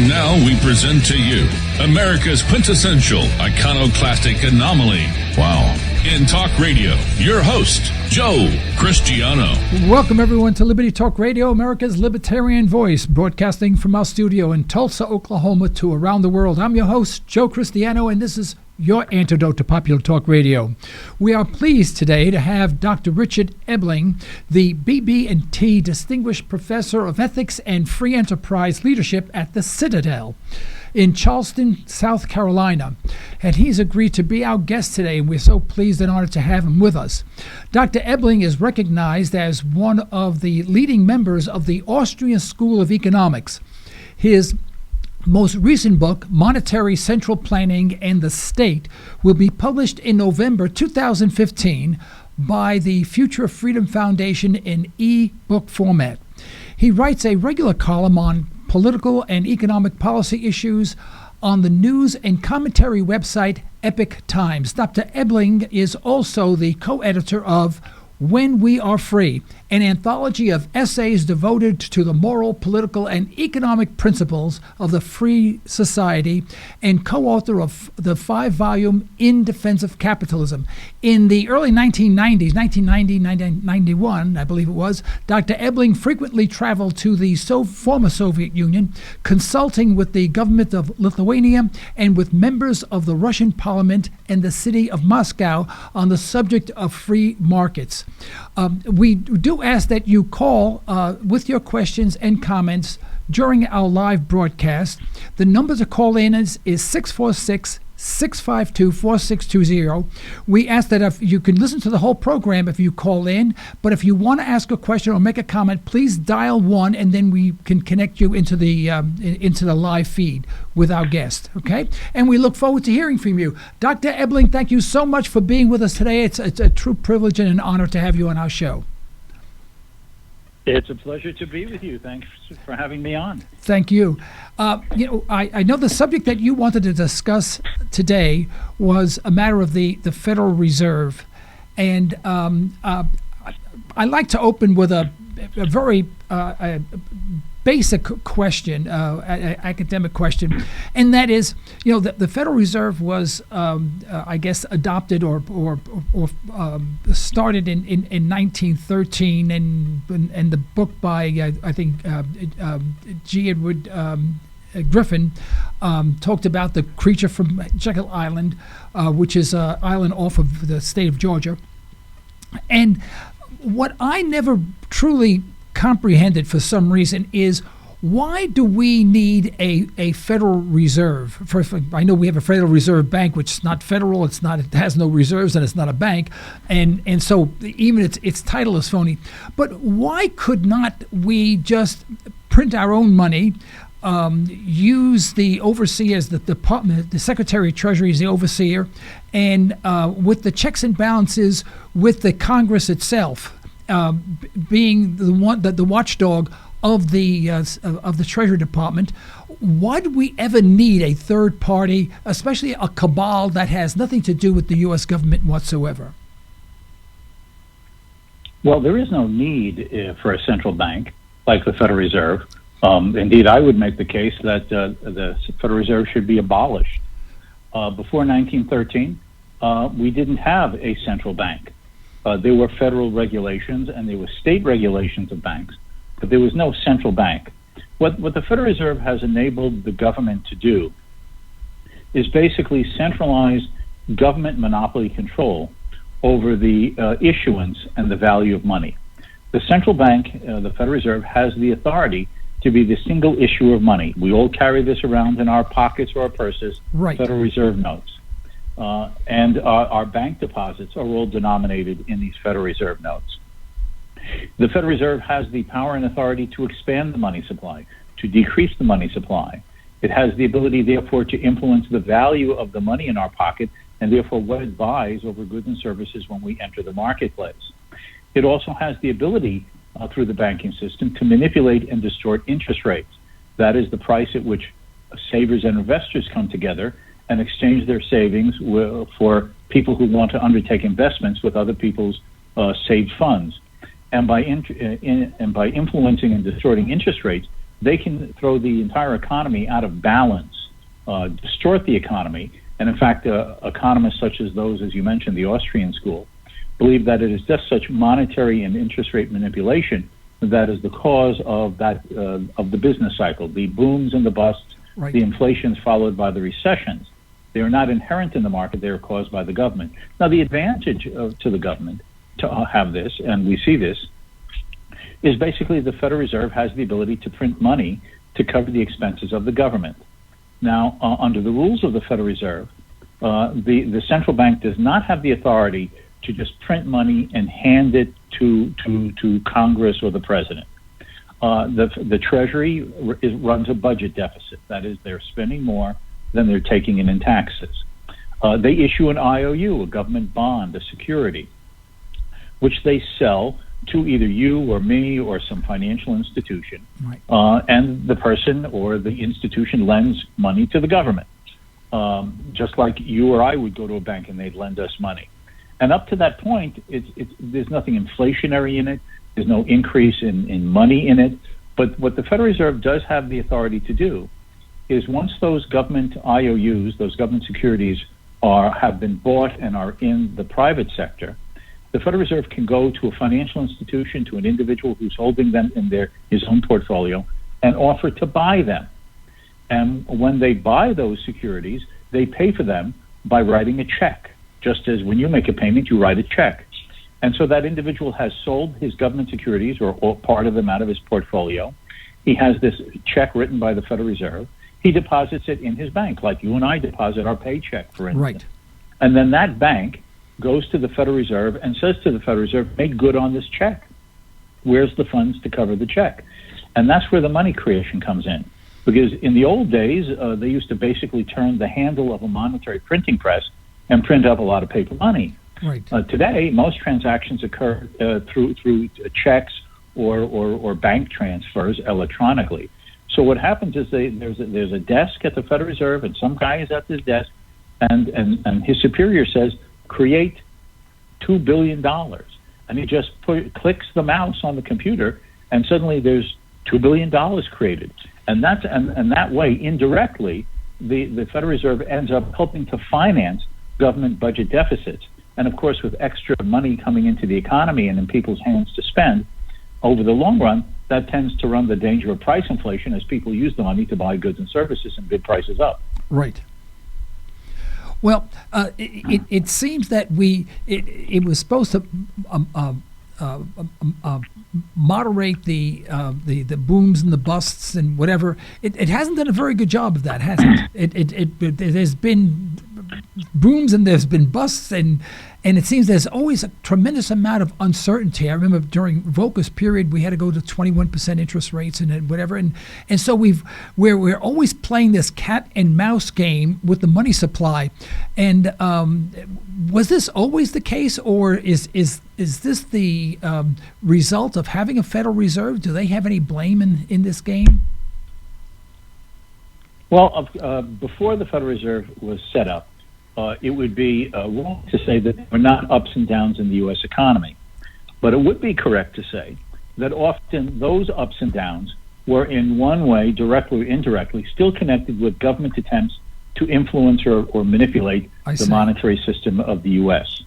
And now we present to you America's quintessential iconoclastic anomaly. Wow. In talk radio, your host, Joe Cristiano. Welcome, everyone, to Liberty Talk Radio, America's libertarian voice, broadcasting from our studio in Tulsa, Oklahoma, to around the world. I'm your host, Joe Cristiano, and this is your antidote to popular talk radio. We are pleased today to have Dr. Richard Ebeling, the BB&T Distinguished Professor of Ethics and Free Enterprise Leadership at the Citadel in Charleston, South Carolina. And he's agreed to be our guest today, and we're so pleased and honored to have him with us. Dr. Ebeling is recognized as one of the leading members of the Austrian School of Economics. His most recent book, Monetary Central Planning and the State, will be published in November 2015 by the Future of Freedom Foundation in eBook format. He writes a regular column on political and economic policy issues on the news and commentary website Epoch Times. Dr. Ebeling is also the co-editor of When We Are Free, an anthology of essays devoted to the moral, political, and economic principles of the free society, and co-author of the 5-volume In Defense of Capitalism. In the early 1990s, 1990, 1991, I believe it was, Dr. Ebeling frequently traveled to the former Soviet Union, consulting with the government of Lithuania and with members of the Russian parliament and the city of Moscow on the subject of free markets. We do ask that you call with your questions and comments during our live broadcast. The number to call in is 646-652-4620. We ask that if you can listen to the whole program if you call in, but if you want to ask a question or make a comment, please dial 1 and then we can connect you into the live feed with our guest, okay? And we look forward to hearing from you. Dr. Ebeling, thank you so much for being with us today. It's a true privilege and an honor to have you on our show. It's a pleasure to be with you. Thanks for having me on. Thank you. I know the subject that you wanted to discuss today was a matter of the Federal Reserve. And I like to open with a very basic question, academic question, and that is, the Federal Reserve was, I guess, adopted or started in 1913, and the book by I think G. Edward Griffin talked about the creature from Jekyll Island, which is an island off of the state of Georgia, and what I never truly comprehended for some reason is, why do we need a Federal Reserve? First, I know we have a Federal Reserve Bank, which is not federal, it has no reserves, and it's not a bank, and so even its title is phony. But why could not we just print our own money, use the overseers, the department, the Secretary of Treasury is the overseer, and with the checks and balances with the Congress itself, being the watchdog of the Treasury Department? Why do we ever need a third party, especially a cabal that has nothing to do with the U.S. government whatsoever? Well, there is no need for a central bank like the Federal Reserve. Indeed, I would make the case that the Federal Reserve should be abolished. Before 1913, we didn't have a central bank. There were federal regulations and there were state regulations of banks, but there was no central bank. What the Federal Reserve has enabled the government to do is basically centralize government monopoly control over the issuance and the value of money. The central bank, the Federal Reserve, has the authority to be the single issuer of money. We all carry this around in our pockets or our purses, right. Federal Reserve notes. And our bank deposits are all denominated in these Federal Reserve notes. The Federal Reserve has the power and authority to expand the money supply, to decrease the money supply. It has the ability, therefore, to influence the value of the money in our pocket and therefore what it buys over goods and services when we enter the marketplace. It also has the ability, through the banking system, to manipulate and distort interest rates. That is the price at which savers and investors come together and exchange their savings for people who want to undertake investments with other people's saved funds. And by influencing and distorting interest rates, they can throw the entire economy out of balance, distort the economy. And in fact, economists such as those, as you mentioned, the Austrian School, believe that it is just such monetary and interest rate manipulation that is the cause of that of the business cycle, the booms and the busts, Right. the inflations followed by the recessions. They are not inherent in the market; they are caused by the government. Now, the advantage to the government to have this, and we see this, is basically the Federal Reserve has the ability to print money to cover the expenses of the government. Now, under the rules of the Federal Reserve, the central bank does not have the authority to just print money and hand it to Congress or the president. The Treasury runs a budget deficit. That is, they're spending more than they're taking in taxes. They issue an IOU, a government bond, a security, which they sell to either you or me or some financial institution. Right. And the person or the institution lends money to the government, just like you or I would go to a bank and they'd lend us money. And up to that point, there's nothing inflationary in it. There's no increase in money in it. But what the Federal Reserve does have the authority to do is once those government IOUs, those government securities, have been bought and are in the private sector, the Federal Reserve can go to a financial institution, to an individual who's holding them in his own portfolio, and offer to buy them. And when they buy those securities, they pay for them by writing a check. Just as when you make a payment, you write a check. And so that individual has sold his government securities or part of them out of his portfolio. He has this check written by the Federal Reserve. He deposits it in his bank, like you and I deposit our paycheck, for instance. Right. And then that bank goes to the Federal Reserve and says to the Federal Reserve, make good on this check. Where's the funds to cover the check? And that's where the money creation comes in. Because in the old days, they used to basically turn the handle of a monetary printing press and print up a lot of paper money. Right. Today, most transactions occur through checks or bank transfers electronically. So what happens is there's a desk at the Federal Reserve, and some guy is at this desk, and his superior says, create $2 billion. And he just clicks the mouse on the computer, and suddenly there's $2 billion created. And that way, indirectly, the Federal Reserve ends up helping to finance government budget deficits. And of course, with extra money coming into the economy and in people's hands to spend, over the long run, that tends to run the danger of price inflation as people use the money to buy goods and services and bid prices up. Right. Well, it seems that it was supposed to moderate the booms and the busts and whatever. It hasn't done a very good job of that, has it? There's been booms and there's been busts, and it seems there's always a tremendous amount of uncertainty. I remember during Volcker's period we had to go to 21% interest rates and whatever, and so we're always playing this cat and mouse game with the money supply. And was this always the case, or is this the result of having a Federal Reserve? Do they have any blame in this game? Well, before the Federal Reserve was set up, it would be wrong to say that there were not ups and downs in the U.S. economy. But it would be correct to say that often those ups and downs were in one way, directly or indirectly, still connected with government attempts to influence or manipulate the monetary system of the U.S.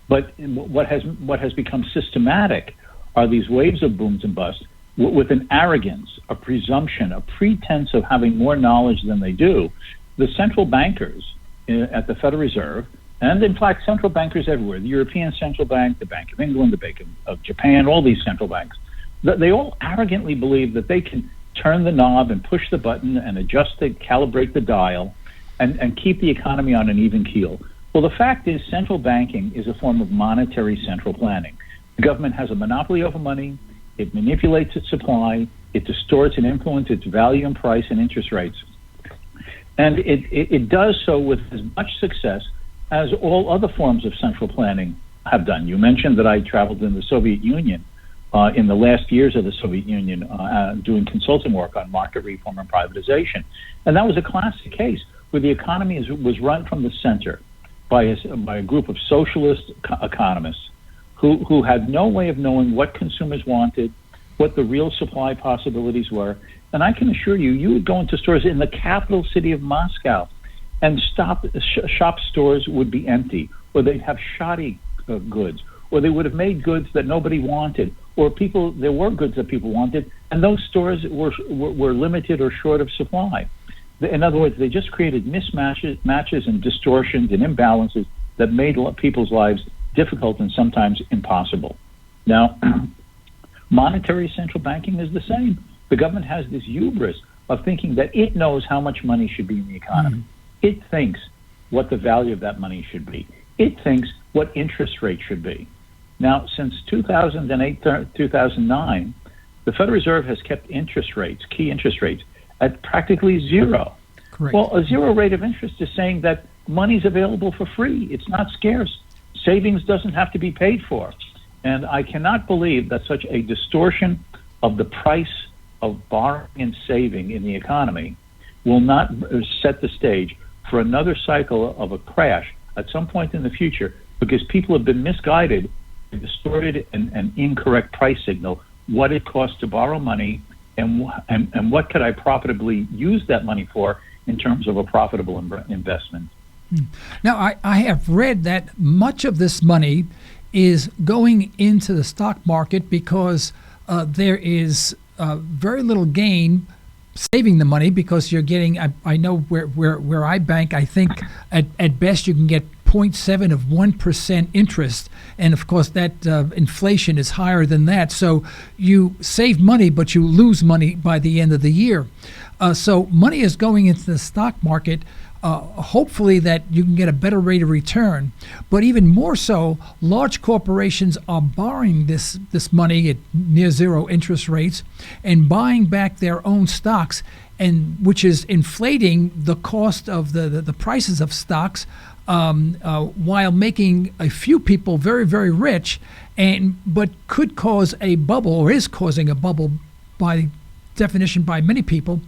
But what has become systematic are these waves of booms and busts with an arrogance, a presumption, a pretense of having more knowledge than they do. The central bankers at the Federal Reserve, and in fact central bankers everywhere, the European Central Bank, the Bank of England, the Bank of Japan, all these central banks, they all arrogantly believe that they can turn the knob and push the button and calibrate the dial and keep the economy on an even keel. Well, the fact is central banking is a form of monetary central planning. The government has a monopoly over money. It manipulates its supply. It distorts and influences its value and price and interest rates. And it does so with as much success as all other forms of central planning have done. You mentioned that I traveled in the Soviet Union in the last years of the Soviet Union doing consulting work on market reform and privatization. And that was a classic case where the economy was run from the center by a group of socialist economists who had no way of knowing what consumers wanted, what the real supply possibilities were. And I can assure you, you would go into stores in the capital city of Moscow, and shop stores would be empty, or they'd have shoddy goods, or they would have made goods that nobody wanted, or there were goods that people wanted, and those stores were limited or short of supply. In other words, they just created mismatches and distortions and imbalances that made people's lives difficult and sometimes impossible. Now, monetary central banking is the same. The government has this hubris of thinking that it knows how much money should be in the economy. It thinks what the value of that money should be. It thinks what interest rate should be. Now, since 2008, 2009, the Federal Reserve has kept key interest rates, at practically zero. Correct. Well, a zero rate of interest is saying that money's available for free. It's not scarce. Savings doesn't have to be paid for. And I cannot believe that such a distortion of the price of borrowing and saving in the economy will not set the stage for another cycle of a crash at some point in the future, because people have been misguided, distorted and incorrect price signal what it costs to borrow money and what could I profitably use that money for in terms of a profitable investment. Now, I have read that much of this money is going into the stock market because there is very little gain saving the money, because you're getting, I know where I bank, I think at best you can get 0.7 of 1% interest, and of course that inflation is higher than that, so you save money but you lose money by the end of the year. So money is going into the stock market, hopefully that you can get a better rate of return. But even more so, large corporations are borrowing this money at near zero interest rates and buying back their own stocks, and which is inflating the cost of the prices of stocks, while making a few people very, very rich, but could cause a bubble, or is causing a bubble by definition by many people.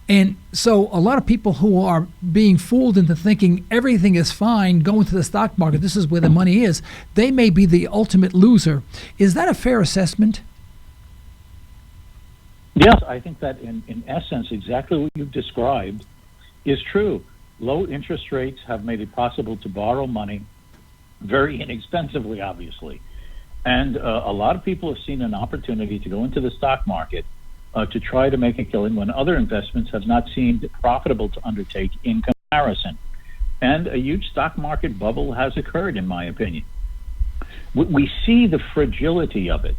And so a lot of people who are being fooled into thinking everything is fine, go into the stock market, this is where the money is, they may be the ultimate loser. Is that a fair assessment? Yes, I think that in essence, exactly what you've described is true. Low interest rates have made it possible to borrow money very inexpensively, obviously. And a lot of people have seen an opportunity to go into the stock market to try to make a killing when other investments have not seemed profitable to undertake in comparison. And a huge stock market bubble has occurred, in my opinion. We see the fragility of it,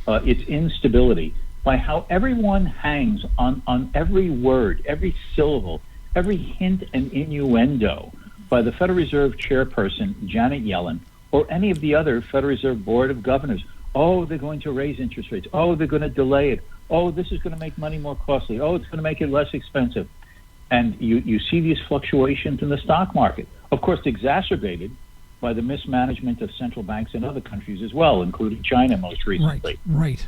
its instability, by how everyone hangs on every word, every syllable, every hint and innuendo by the Federal Reserve chairperson, Janet Yellen, or any of the other Federal Reserve Board of Governors. Oh, they're going to raise interest rates. Oh, they're going to delay it. Oh, this is going to make money more costly. Oh, it's going to make it less expensive. And you see these fluctuations in the stock market, of course, exacerbated by the mismanagement of central banks in other countries as well, including China most recently. Right.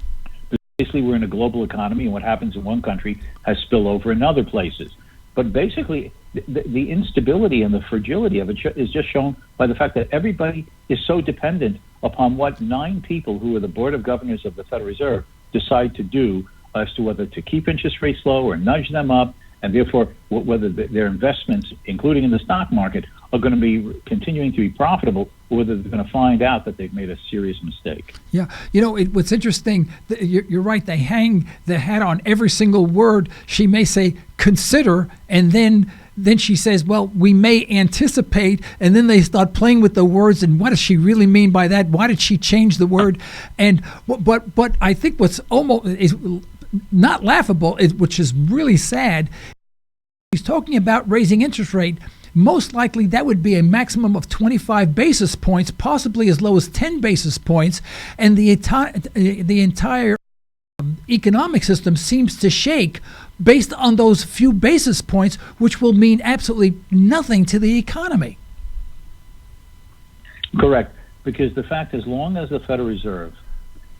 Basically, we're in a global economy, and what happens in one country has spillover in other places. But basically, the instability and the fragility of it is just shown by the fact that everybody is so dependent upon what 9 people who are the Board of Governors of the Federal Reserve decide to do as to whether to keep interest rates low or nudge them up, and therefore whether their investments, including in the stock market, are going to be continuing to be profitable, or whether they're going to find out that they've made a serious mistake. Yeah, what's interesting, you're right, they hang the hat on every single word. She may say, consider, and then she says, well, we may anticipate, and then they start playing with the words, and what does she really mean by that? Why did she change the word? And but I think what's almost is not laughable, which is really sad, he's talking about raising interest rate. Most likely that would be a maximum of 25 basis points, possibly as low as 10 basis points, and the entire economic system seems to shake based on those few basis points, which will mean absolutely nothing to the economy. Correct, because the fact, as long as the Federal Reserve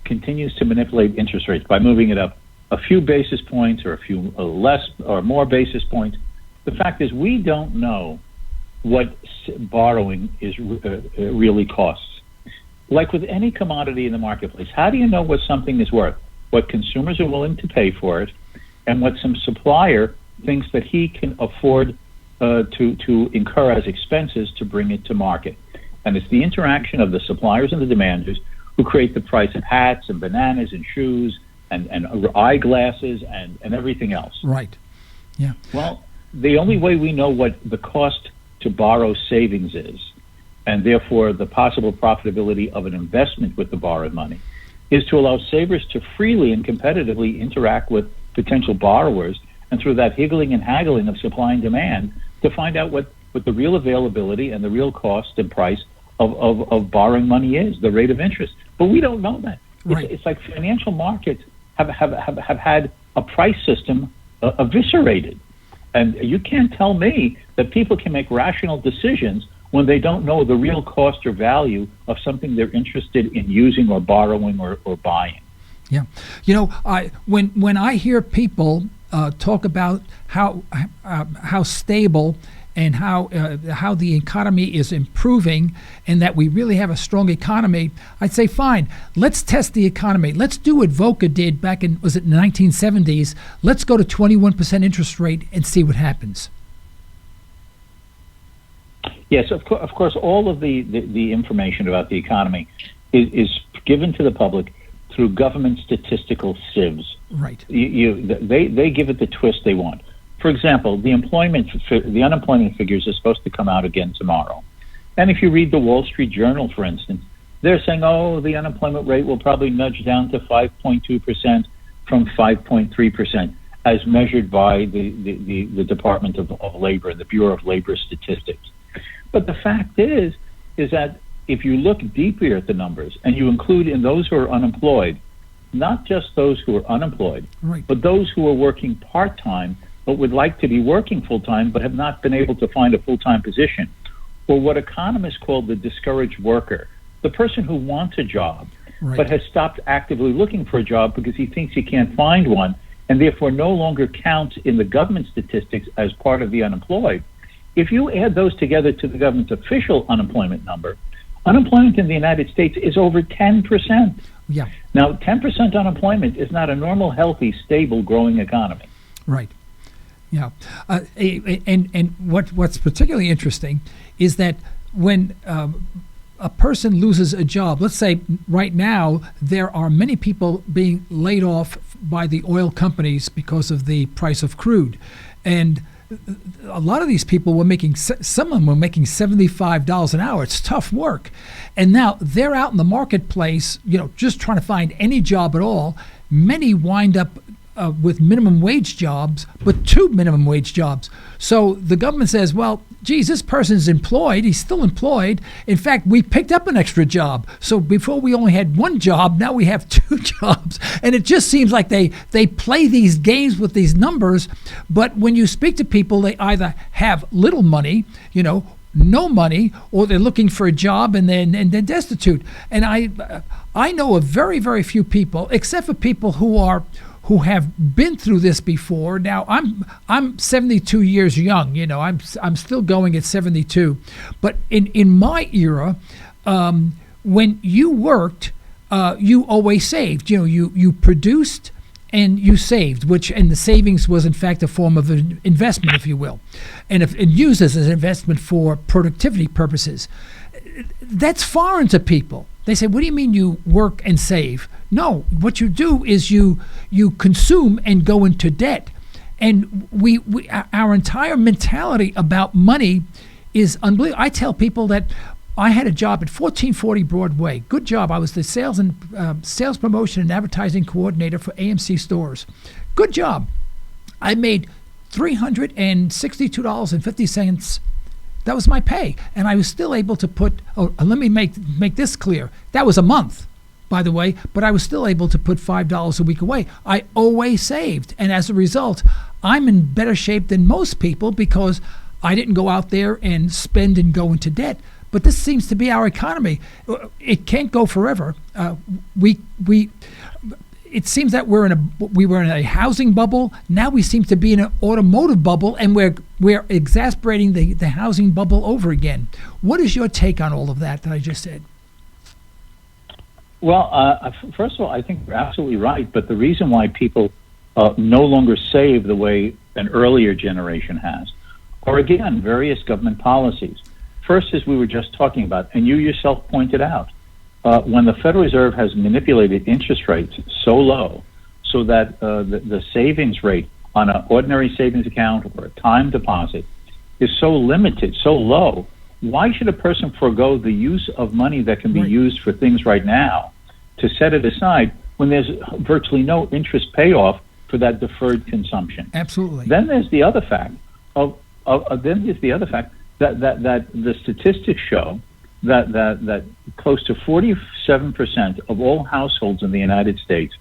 continues to manipulate interest rates by moving it up a few basis points or a few less or more basis points, the fact is we don't know what borrowing is really costs. Like with any commodity in the marketplace, how do you know what something is worth? what consumers are willing to pay for it, and what some supplier thinks that he can afford to incur as expenses to bring it to market. And it's the interaction of the suppliers and the demanders who create the price of hats and bananas and shoes and eyeglasses and everything else. Right. Yeah. Well, the only way we know what the cost to borrow savings is, and therefore the possible profitability of an investment with the borrowed money, is to allow savers to freely and competitively interact with potential borrowers, and through that higgling and haggling of supply and demand, to find out what the real availability and the real cost and price of borrowing money is, the rate of interest. But we don't know that. Right. It's like financial markets have had a price system eviscerated. And you can't tell me that people can make rational decisions when they don't know the real cost or value of something they're interested in using or borrowing or buying. Yeah. When I hear people talk about how stable and how the economy is improving and that we really have a strong economy, I'd say, fine, let's test the economy. Let's do what Volcker did back in, was it the 1970s? Let's go to 21% interest rate and see what happens. Yes, of course, all of the information about the economy is given to the public through government statistical sieves. Right. They give it the twist they want. For example, the unemployment figures are supposed to come out again tomorrow. And if you read the Wall Street Journal, for instance, they're saying, the unemployment rate will probably nudge down to 5.2% from 5.3%, as measured by the Department of Labor and the Bureau of Labor Statistics. But the fact is that if you look deeper at the numbers and you include in those who are unemployed, not just those who are unemployed, right, but those who are working part-time but would like to be working full-time but have not been able to find a full-time position, or what economists call the discouraged worker, the person who wants a job right, but has stopped actively looking for a job because he thinks he can't find one and therefore no longer counts in the government statistics as part of the unemployed. If you add those together to the government's official unemployment number, unemployment in the United States is over 10%. Yeah. Now, 10% unemployment is not a normal, healthy, stable, growing economy. Right. Yeah. And what's particularly interesting is that when a person loses a job, let's say right now there are many people being laid off by the oil companies because of the price of crude. And a lot of these people were making, some of them were making $75 an hour. It's tough work. And now they're out in the marketplace, just trying to find any job at all. Many wind up with minimum wage jobs, but 2 minimum wage jobs. So the government says, well, geez, this person's employed. He's still employed. In fact, we picked up an extra job. So before we only had 1 job, now we have 2 jobs. And it just seems like they play these games with these numbers. But when you speak to people, they either have little money, no money, or they're looking for a job and then destitute. And I know of very, very few people, except for people who have been through this before. Now I'm 72 years young, I'm still going at 72. But in my era, when you worked, you always saved. You produced and you saved, and the savings was in fact a form of an investment, if you will, and used as an investment for productivity purposes. That's foreign to people. They say, what do you mean you work and save? No, what you do is you consume and go into debt. And our entire mentality about money is unbelievable. I tell people that I had a job at 1440 Broadway. Good job. I was the sales promotion and advertising coordinator for AMC stores. Good job. I made $362.50. That was my pay, and I was still able to put. Let me make this clear. That was a month, by the way, but I was still able to put $5 a week away. I always saved, and as a result, I'm in better shape than most people because I didn't go out there and spend and go into debt. But this seems to be our economy. It can't go forever. It seems that we were in a housing bubble. Now we seem to be in an automotive bubble, and we're exasperating the housing bubble over again. What is your take on all of that I just said? Well, first of all, I think you're absolutely right. But the reason why people no longer save the way an earlier generation has are, again, various government policies. First, as we were just talking about, and you yourself pointed out, when the Federal Reserve has manipulated interest rates so low so that the savings rate on an ordinary savings account or a time deposit is so limited, so low, why should a person forego the use of money that can be used for things right now to set it aside when there's virtually no interest payoff for that deferred consumption? Absolutely. Then there's the other fact that the statistics show that close to 47% of all households in the United States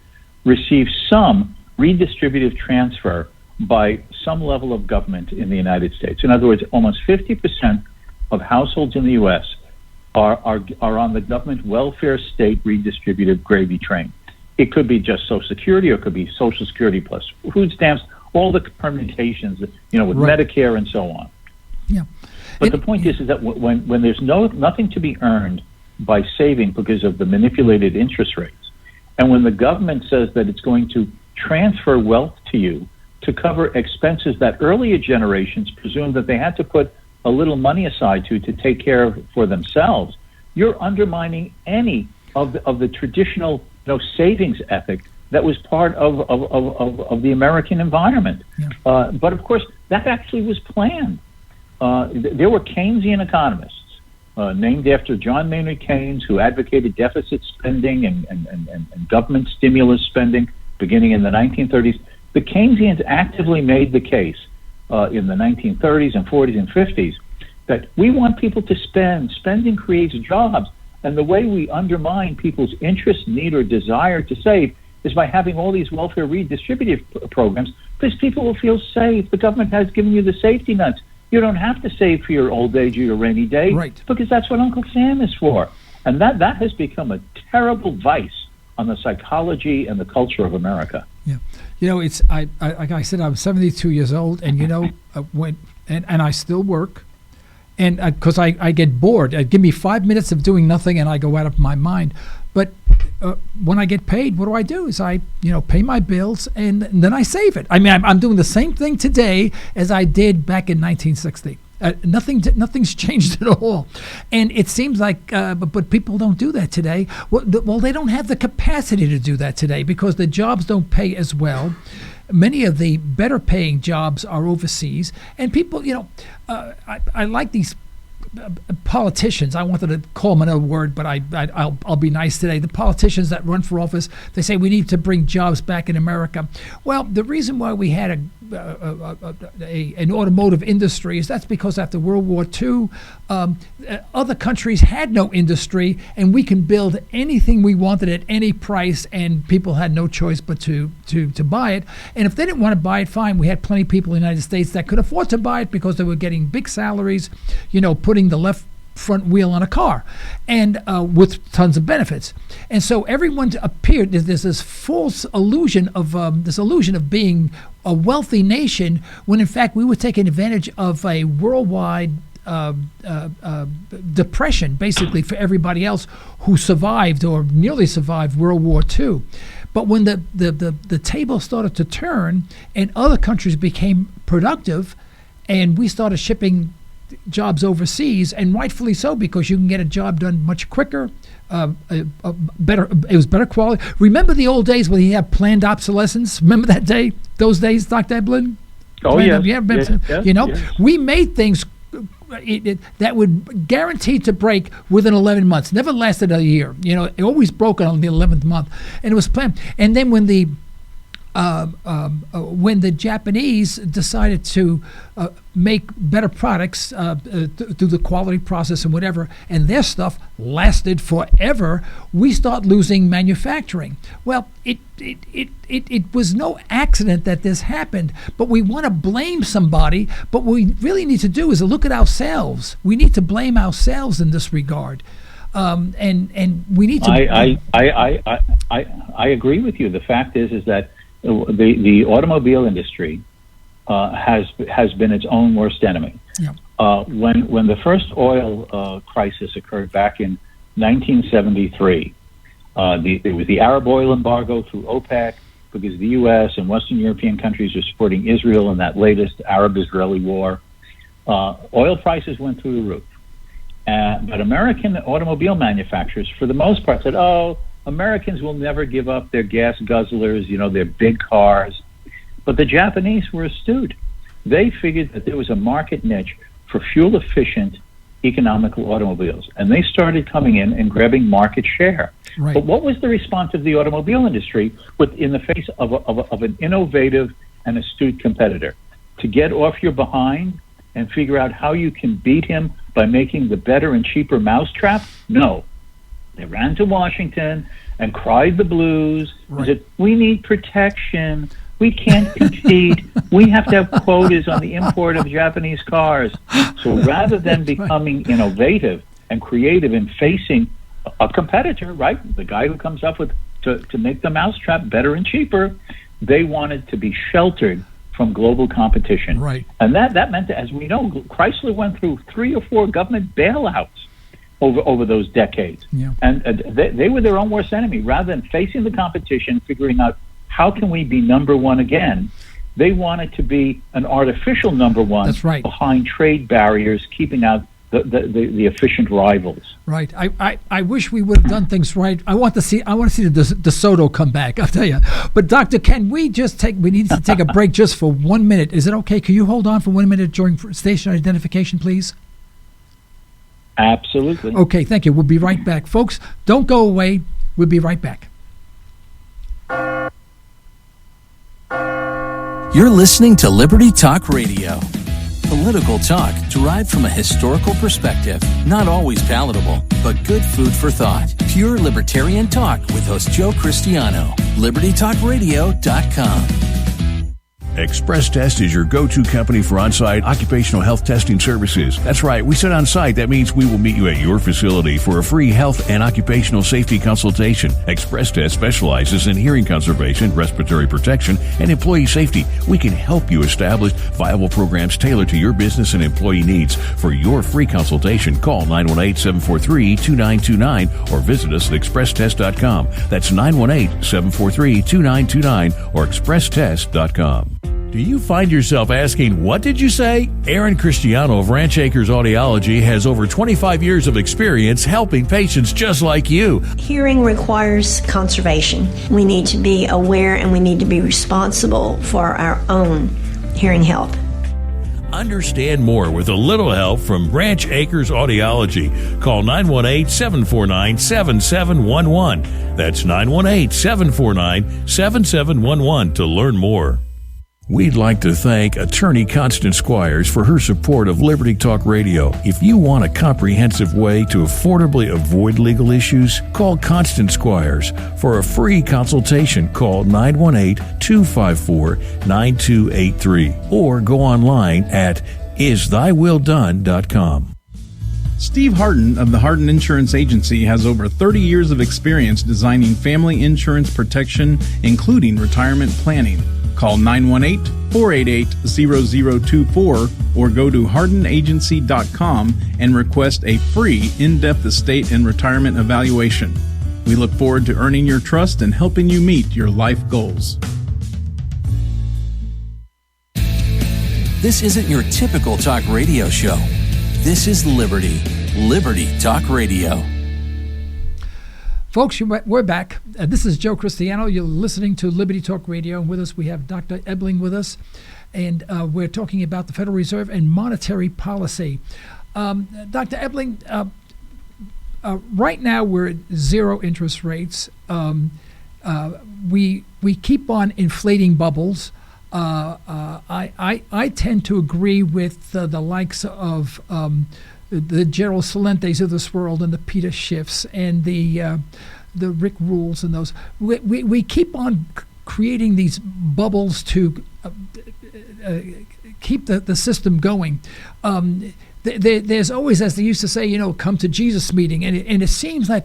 receive some redistributive transfer by some level of government in the United States. In other words, almost 50% of households in the U.S. are on the government welfare state redistributive gravy train. It could be just Social Security, or it could be Social Security plus food stamps, all the permutations, with Medicare and so on. Yeah. But the point is that when there's nothing to be earned by saving because of the manipulated interest rates, and when the government says that it's going to transfer wealth to you to cover expenses that earlier generations presumed that they had to put a little money aside to take care of for themselves, you're undermining any of the traditional savings ethic that was part of the American environment. Yeah. But of course, that actually was planned. There were Keynesian economists named after John Maynard Keynes who advocated deficit spending and government stimulus spending beginning in the 1930s. The Keynesians actively made the case in the 1930s and 40s and 50s that we want people to spend. Spending creates jobs. And the way we undermine people's interest, need, or desire to save is by having all these welfare redistributive programs, because people will feel safe. The government has given you the safety nets. You don't have to save for your old age or your rainy day, because that's what Uncle Sam is for. And that has become a terrible vice on the psychology and the culture of America. Yeah. It's like I said, I'm 72 years old, and and I still work. And because I get bored, give me 5 minutes of doing nothing, and I go out of my mind. But when I get paid, what do? Is I pay my bills, and then I save it. I mean, I'm doing the same thing today as I did back in 1960. Nothing's changed at all, and it seems like, but people don't do that today. Well, they don't have the capacity to do that today because the jobs don't pay as well. Many of the better paying jobs are overseas, and people, I like these politicians. I wanted to call them another word, but I'll be nice today. The politicians that run for office, they say we need to bring jobs back in America. Well, the reason why we had an automotive industry is that's because after World War II, other countries had no industry, and we can build anything we wanted at any price, and people had no choice but to buy it. And if they didn't want to buy it, fine. We had plenty of people in the United States that could afford to buy it because they were getting big salaries, putting the left front wheel on a car, and with tons of benefits. And so everyone appeared, there's this false illusion of being a wealthy nation, when in fact we were taking advantage of a worldwide depression, basically, for everybody else who survived or nearly survived World War II. But when the table started to turn and other countries became productive, and we started shipping jobs overseas, and rightfully so, because you can get a job done much quicker, better. It was better quality. Remember the old days when you had planned obsolescence? Remember those days, Dr. Ebeling? Oh, yes. We made things that would guarantee to break within 11 months. Never lasted a year. It always broke on the 11th month, and it was planned. And then when the Japanese decided to make better products through the quality process and whatever, and their stuff lasted forever, we start losing manufacturing. Well, it was no accident that this happened, but we want to blame somebody. But what we really need to do is look at ourselves. We need to blame ourselves in this regard. And we need to. I agree with you. The fact is that the automobile industry has been its own worst enemy. Yeah. When the first oil crisis occurred back in 1973, There was the Arab oil embargo through OPEC because the U.S. and Western European countries are supporting Israel in that latest Arab-Israeli war. Oil prices went through the roof. But American automobile manufacturers, for the most part, said, Americans will never give up their gas guzzlers, their big cars. But the Japanese were astute. They figured that there was a market niche for fuel-efficient economical automobiles, and they started coming in and grabbing market share. Right. But what was the response of the automobile industry in the face of an innovative and astute competitor? To get off your behind and figure out how you can beat him by making the better and cheaper mousetrap? No. They ran to Washington and cried the blues. Right. Said, we need protection. We can't compete. We have to have quotas on the import of Japanese cars. So rather than becoming innovative and creative and facing a competitor, right, the guy who comes up with to make the mousetrap better and cheaper, they wanted to be sheltered from global competition. Right. And that meant that, as we know, Chrysler went through 3 or 4 government bailouts over those decades. Yeah. And they were their own worst enemy. Rather than facing the competition, figuring out how can we be number one again, they wanted to be an artificial number one. That's right. Behind trade barriers, keeping out the efficient rivals. Right. I wish we would have done things right. I want to see the DeSoto come back, I'll tell you. But Dr. Ken, we need to take a break just for 1 minute. Is it okay? Can you hold on for 1 minute during station identification, please? Absolutely. Okay, thank you. We'll be right back. Folks, don't go away. We'll be right back. You're listening to Liberty Talk Radio. Political talk derived from a historical perspective, not always palatable, but good food for thought. Pure libertarian talk with host Joe Cristiano. LibertyTalkRadio.com. Express Test is your go-to company for on-site occupational health testing services. That's right, we said on-site. That means we will meet you at your facility for a free health and occupational safety consultation. Express Test specializes in hearing conservation, respiratory protection, and employee safety. We can help you establish viable programs tailored to your business and employee needs. For your free consultation, call 918-743-2929 or visit us at expresstest.com. That's 918-743-2929 or expresstest.com. Do you find yourself asking, what did you say? Aaron Cristiano of Ranch Acres Audiology has over 25 years of experience helping patients just like you. Hearing requires conservation. We need to be aware and we need to be responsible for our own hearing health. Understand more with a little help from Ranch Acres Audiology. Call 918-749-7711. That's 918-749-7711 to learn more. We'd like to thank attorney Constance Squires for her support of Liberty Talk Radio. If you want a comprehensive way to affordably avoid legal issues, call Constance Squires. For a free consultation, call 918-254-9283 or go online at isthyWillDone.com. Steve Harden of the Harden Insurance Agency has over 30 years of experience designing family insurance protection, including retirement planning. Call 918-488-0024 or go to hardenagency.com and request a free in-depth estate and retirement evaluation. We look forward to earning your trust and helping you meet your life goals. This isn't your typical talk radio show. This is Liberty. Liberty Talk Radio. Folks, we're back. This is Joe Cristiano. You're listening to Liberty Talk Radio. And with us, we have Dr. Ebeling with us. And we're talking about the Federal Reserve and monetary policy. Dr. Ebeling, right now we're at zero interest rates. We keep on inflating bubbles. I tend to agree with the likes of the Gerald Celentes of this world and the Peter Schiffs and the Rick Rules and those. We keep on creating these bubbles to keep the system going. There's always, as they used to say, come to Jesus meeting, and it seems like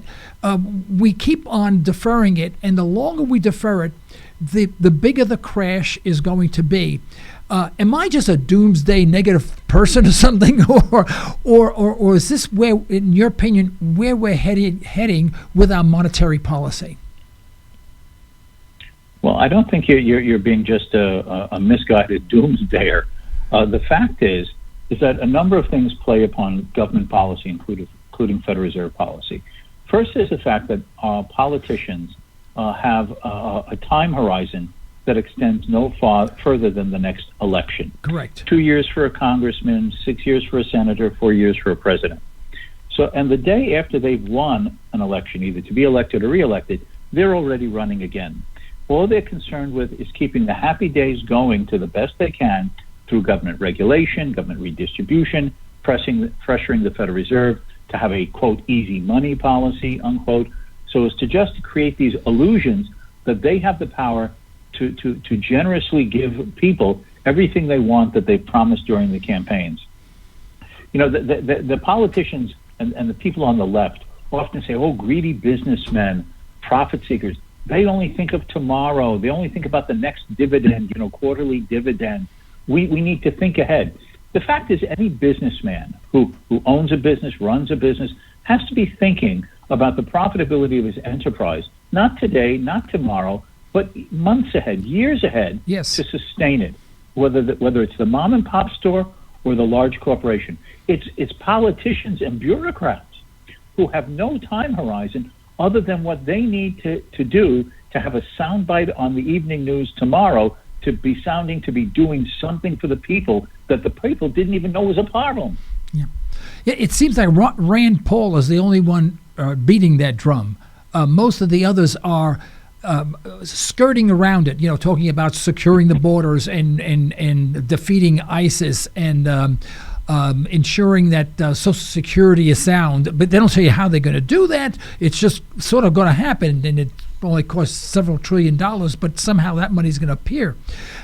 we keep on deferring it, and the longer we defer it, the bigger the crash is going to be. Am I just a doomsday negative person or something, or is this where, in your opinion, where we're heading with our monetary policy? Well, I don't think you're being just a misguided doomsdayer. The fact is that a number of things play upon government policy, including Federal Reserve policy. First is the fact that politicians have a time horizon that extends no further than the next election. Correct. 2 years for a congressman, 6 years for a senator, 4 years for a president. So, and the day after they've won an election, either to be elected or re-elected, they're already running again. All they're concerned with is keeping the happy days going to the best they can through government regulation, government redistribution, pressuring the Federal Reserve to have a, quote, easy money policy, unquote, so as to just create these illusions that they have the power to generously give people everything they want that they promised during the campaigns. You know, the politicians and the people on the left often say, oh, greedy businessmen, profit seekers. They only think of tomorrow. They only think about the next dividend, quarterly dividend. We need to think ahead. The fact is, any businessman who owns a business, runs a business, has to be thinking about the profitability of his enterprise, not today, not tomorrow, but months ahead, years ahead, yes, to sustain it, whether it's the mom and pop store or the large corporation. It's politicians and bureaucrats who have no time horizon other than what they need to do to have a soundbite on the evening news tomorrow, to be doing something for the people that the people didn't even know was a problem. Yeah, it seems like Rand Paul is the only one beating that drum. Most of the others are skirting around it, talking about securing the borders and defeating ISIS and ensuring that Social Security is sound, but they don't tell you how they're going to do that. It's just sort of going to happen, and it only costs several $1 trillion, but somehow that money is going to appear.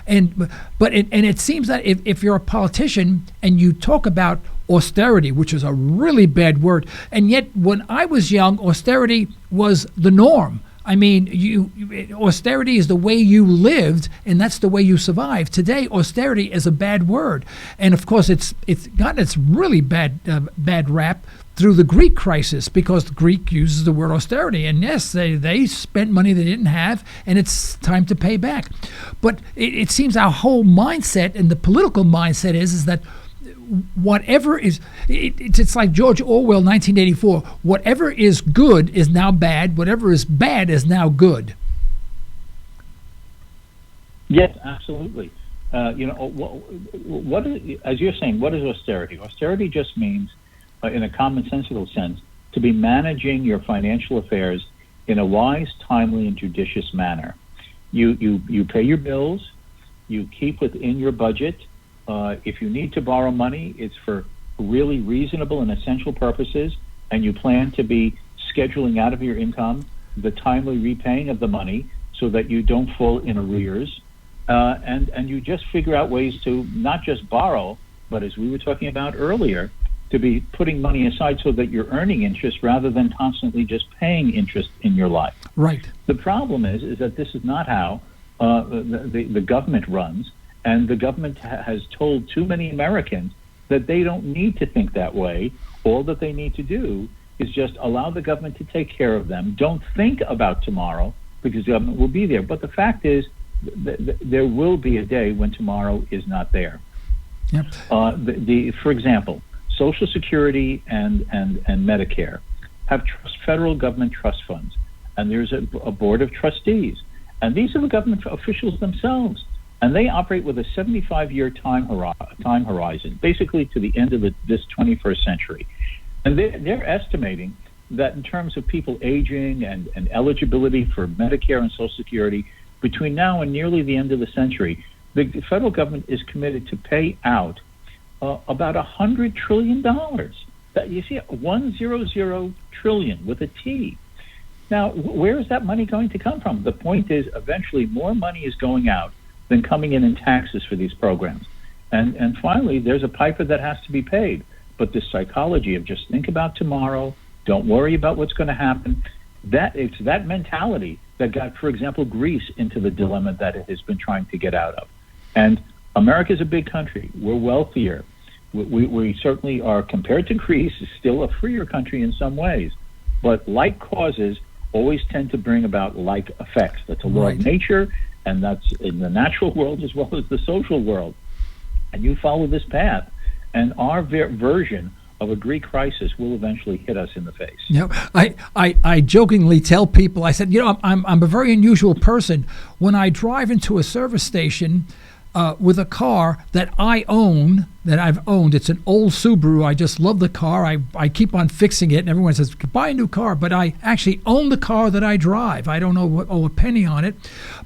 And it seems that if you're a politician and you talk about austerity, which is a really bad word, and yet when I was young, austerity was the norm. I mean, austerity is the way you lived, and that's the way you survived. Today, austerity is a bad word, and of course, it's gotten its really bad rap through the Greek crisis, because the Greek uses the word austerity, and yes, they spent money they didn't have, and it's time to pay back. But it seems our whole mindset and the political mindset is that whatever is, it's like George Orwell, 1984. Whatever is good is now bad. Whatever is bad is now good. Yes, absolutely. What is, as you're saying, what is austerity? Austerity just means, in a commonsensical sense, to be managing your financial affairs in a wise, timely, and judicious manner. You pay your bills. You keep within your budget. If you need to borrow money, it's for really reasonable and essential purposes, and you plan to be scheduling out of your income the timely repaying of the money so that you don't fall in arrears. And you just figure out ways to not just borrow, but as we were talking about earlier, to be putting money aside so that you're earning interest rather than constantly just paying interest in your life. Right. The problem is that this is not how the government runs. And the government has told too many Americans that they don't need to think that way. All that they need to do is just allow the government to take care of them. Don't think about tomorrow, because the government will be there. But the fact is, there will be a day when tomorrow is not there. Yep. For example, Social Security and Medicare have federal government trust funds, and there's a board of trustees. And these are the government officials themselves. And they operate with a 75-year time horizon, basically to the end of this 21st century. And they're estimating that in terms of people aging and eligibility for Medicare and Social Security, between now and nearly the end of the century, the federal government is committed to pay out about $100 trillion. You see, 100 trillion with a T. Now, where is that money going to come from? The point is, eventually, more money is going out than coming in taxes for these programs. And finally, there's a piper that has to be paid. But this psychology of just think about tomorrow, don't worry about what's going to happen, it's that mentality that got, for example, Greece into the dilemma that it has been trying to get out of. And America's a big country. We're wealthier. We certainly are, compared to Greece, still a freer country in some ways. But like causes always tend to bring about like effects. That's a law of nature, and that's in the natural world as well as the social world. And you follow this path, and our version of a Greek crisis will eventually hit us in the face. I jokingly tell people, I said, I'm a very unusual person. When I drive into a service station with a car that I own, that I've owned, it's an old Subaru. I just love the car. I keep on fixing it, and everyone says, buy a new car. But I actually own the car that I drive. I don't owe a penny on it.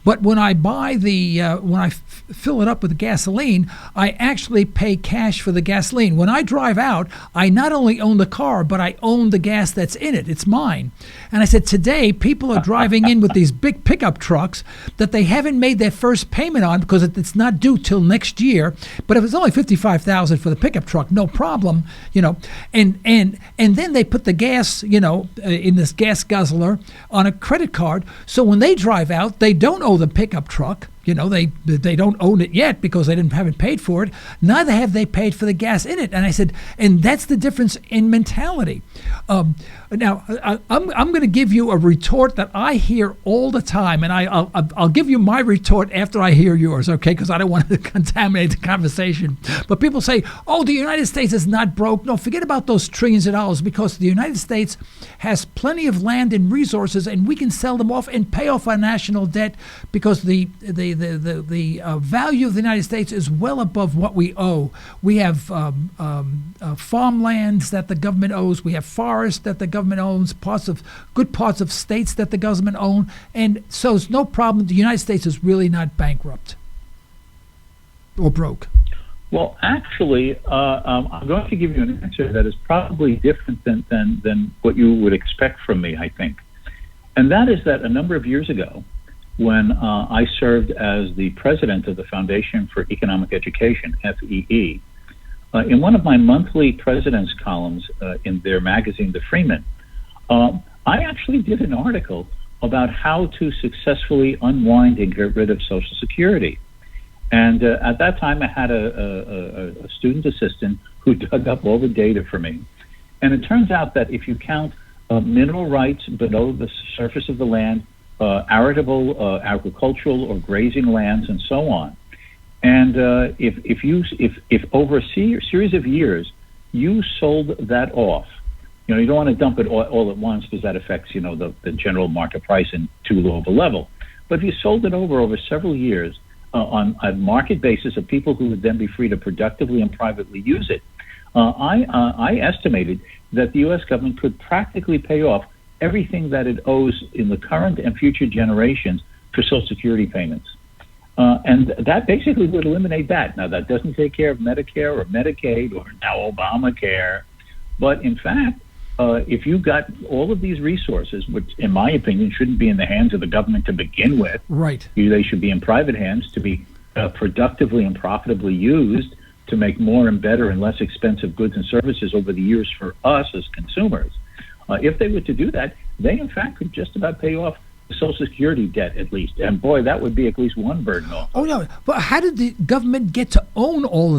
But when I buy when I fill it up with gasoline, I actually pay cash for the gasoline. When I drive out, I not only own the car, but I own the gas that's in it. It's mine. And I said, today, people are driving in with these big pickup trucks that they haven't made their first payment on because it's not due till next year. But if it's only $55,000 for the pickup truck, no problem, And then they put the gas, in this gas guzzler on a credit card. So when they drive out, they don't owe the pickup truck. They don't own it yet because they haven't paid for it. Neither have they paid for the gas in it. And I said, and that's the difference in mentality. Now, I'm going to give you a retort that I hear all the time, and I'll give you my retort after I hear yours, okay? Because I don't want to contaminate the conversation. But people say, "Oh, the United States is not broke." No, forget about those trillions of dollars, because the United States has plenty of land and resources, and we can sell them off and pay off our national debt because the value of the United States is well above what we owe. We have farmlands that the government owes. We have forests that the government owns, good parts of states that the government own, and so it's no problem. The United States is really not bankrupt or broke. Well, actually, I'm going to give you an answer that is probably different than what you would expect from me, I think. And that is that a number of years ago, when I served as the president of the Foundation for Economic Education, FEE, in one of my monthly president's columns in their magazine, The Freeman, I actually did an article about how to successfully unwind and get rid of Social Security. And at that time, I had a student assistant who dug up all the data for me. And it turns out that if you count mineral rights below the surface of the land, arable, agricultural, or grazing lands, and so on, and if over a series of years you sold that off, you don't want to dump it all at once because that affects the general market price in too low of a level. But if you sold it over several years on a market basis of people who would then be free to productively and privately use it, I estimated that the U.S. government could practically pay off everything that it owes in the current and future generations for Social Security payments. And that basically would eliminate that. Now, that doesn't take care of Medicare or Medicaid or now Obamacare. But in fact, if you got all of these resources, which in my opinion shouldn't be in the hands of the government to begin with, right? They should be in private hands to be productively and profitably used to make more and better and less expensive goods and services over the years for us as consumers. If they were to do that, they in fact could just about pay off the Social Security debt at least. And boy, that would be at least one burden off. Oh no! But how did the government get to own all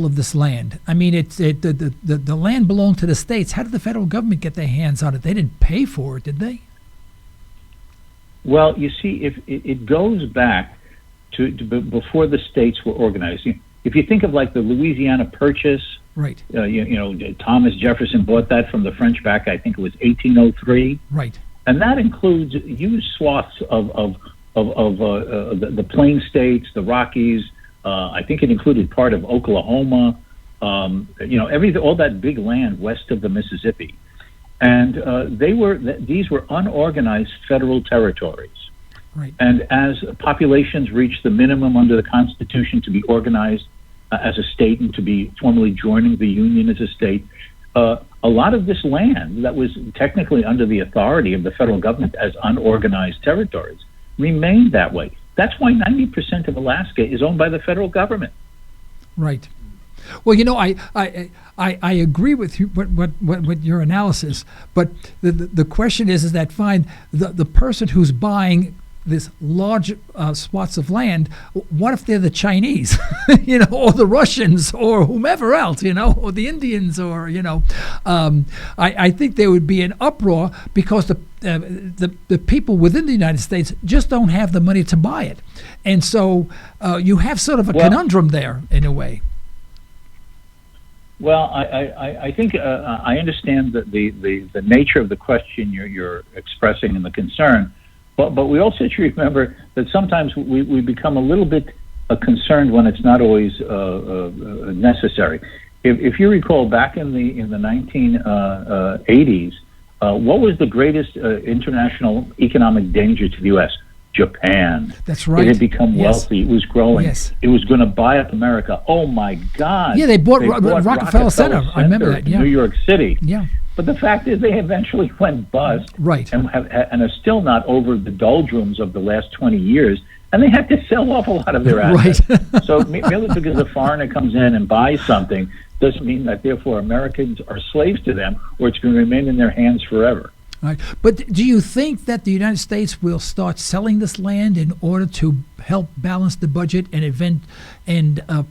of this land? I mean, the land belonged to the states. How did the federal government get their hands on it? They didn't pay for it, did they? Well, you see, if it goes back to before the states were organized. If you think of like the Louisiana Purchase, right? Thomas Jefferson bought that from the French back, I think it was 1803, right? And that includes huge swaths of the Plain States, the Rockies. I think it included part of Oklahoma. All that big land west of the Mississippi, and these were unorganized federal territories. Right. And as populations reached the minimum under the Constitution to be organized as a state and to be formally joining the Union as a state, a lot of this land that was technically under the authority of the federal government as unorganized territories remained that way. That's why 90% of Alaska is owned by the federal government. Right. Well, I agree with you, what your analysis, but the question is that fine, the person who's buying this large swaths of land. What if they're the Chinese, or the Russians, or whomever else, or the Indians, or I think there would be an uproar because the people within the United States just don't have the money to buy it, and so you have sort of a conundrum there in a way. Well, I think I understand the nature of the question you're expressing and the concern, but we also should remember that sometimes we become a little bit concerned when it's not always necessary. If you recall, back in the 1980s, what was the greatest international economic danger to the U.S.? Japan. That's right. It had become wealthy. It was growing. Yes. It was going to buy up America. Oh my God! Yeah, they bought Rockefeller Center. I remember that. Yeah. New York City. Yeah. But the fact is, they eventually went bust. Right. And are still not over the doldrums of the last 20 years. And they had to sell off a lot of their assets. Right. So merely because a foreigner comes in and buys something doesn't mean that therefore Americans are slaves to them, or it's going to remain in their hands forever. Right. But do you think that the United States will start selling this land in order to help balance the budget and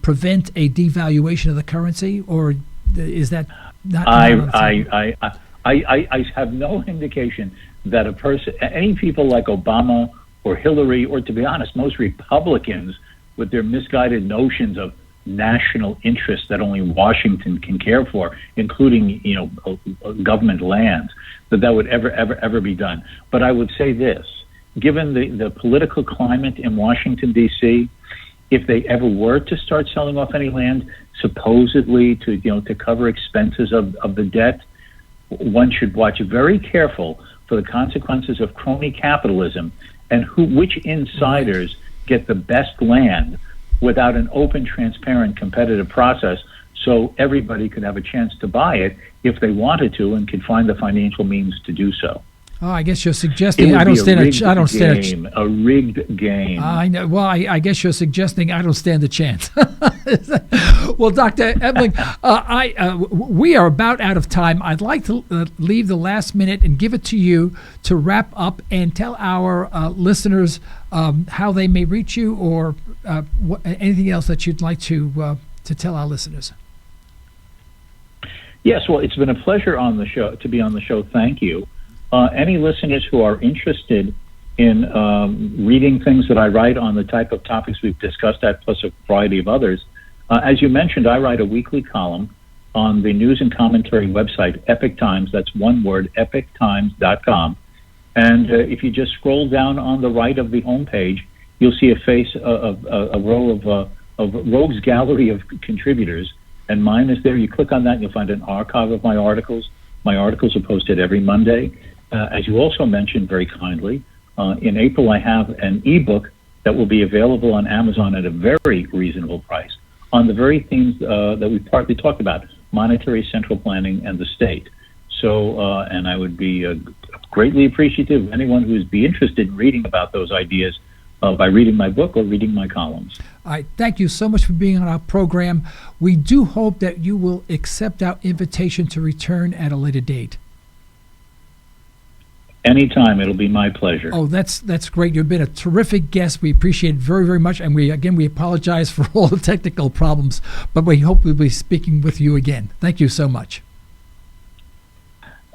prevent a devaluation of the currency, or is that not? I have no indication that any people like Obama or Hillary, or to be honest, most Republicans with their misguided notions of national interests that only Washington can care for, including government lands, that would ever be done. But I would say this: given the political climate in Washington D.C., if they ever were to start selling off any land, supposedly to cover expenses of the debt, one should watch very careful for the consequences of crony capitalism and which insiders get the best land without an open, transparent, competitive process, so everybody could have a chance to buy it if they wanted to and could find the financial means to do so. Oh, I guess you're suggesting I don't stand a rigged game. I know. Well, I guess you're suggesting I don't stand a chance. Well, Dr. Ebeling, we are about out of time. I'd like to leave the last minute and give it to you to wrap up and tell our listeners how they may reach you, or anything else that you'd like to tell our listeners. Yes, well, it's been a pleasure to be on the show. Thank you. Any listeners who are interested in reading things that I write on the type of topics we've discussed, that plus a variety of others, as you mentioned, I write a weekly column on the news and commentary website, Epic Times. That's one word, epictimes.com. And if you just scroll down on the right of the homepage, you'll see a row of Rogue's Gallery of contributors, and mine is there. You click on that, and you'll find an archive of my articles. My articles are posted every Monday. As you also mentioned very kindly, in April I have an eBook that will be available on Amazon at a very reasonable price on the very themes that we partly talked about, monetary, central planning, and the state. So, and I would be greatly appreciative of anyone who would be interested in reading about those ideas by reading my book or reading my columns. All right. Thank you so much for being on our program. We do hope that you will accept our invitation to return at a later date. Anytime. It'll be my pleasure. Oh, that's great. You've been a terrific guest. We appreciate it very, very much. And we apologize for all the technical problems, but we hope we'll be speaking with you again. Thank you so much.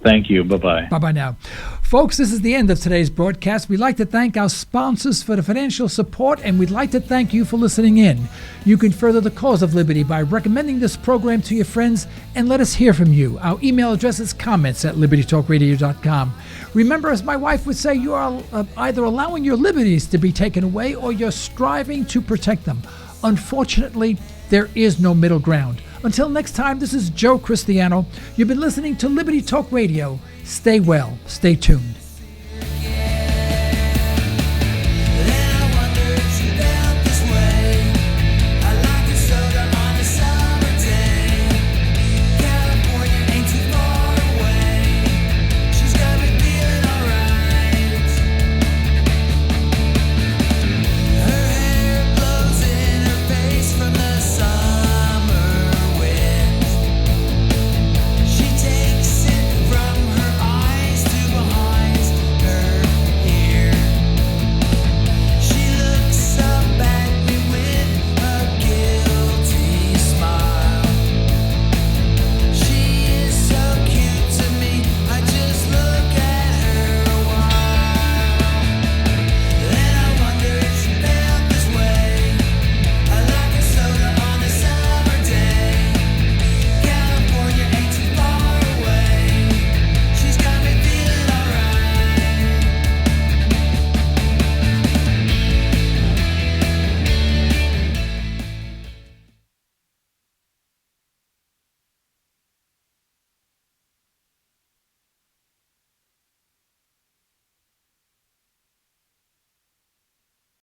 Thank you. Bye-bye. Bye-bye now. Folks, this is the end of today's broadcast. We'd like to thank our sponsors for the financial support, and we'd like to thank you for listening in. You can further the cause of liberty by recommending this program to your friends, and let us hear from you. Our email address is comments@libertytalkradio.com. Remember, as my wife would say, you are either allowing your liberties to be taken away or you're striving to protect them. Unfortunately, there is no middle ground. Until next time, this is Joe Cristiano. You've been listening to Liberty Talk Radio. Stay well, stay tuned.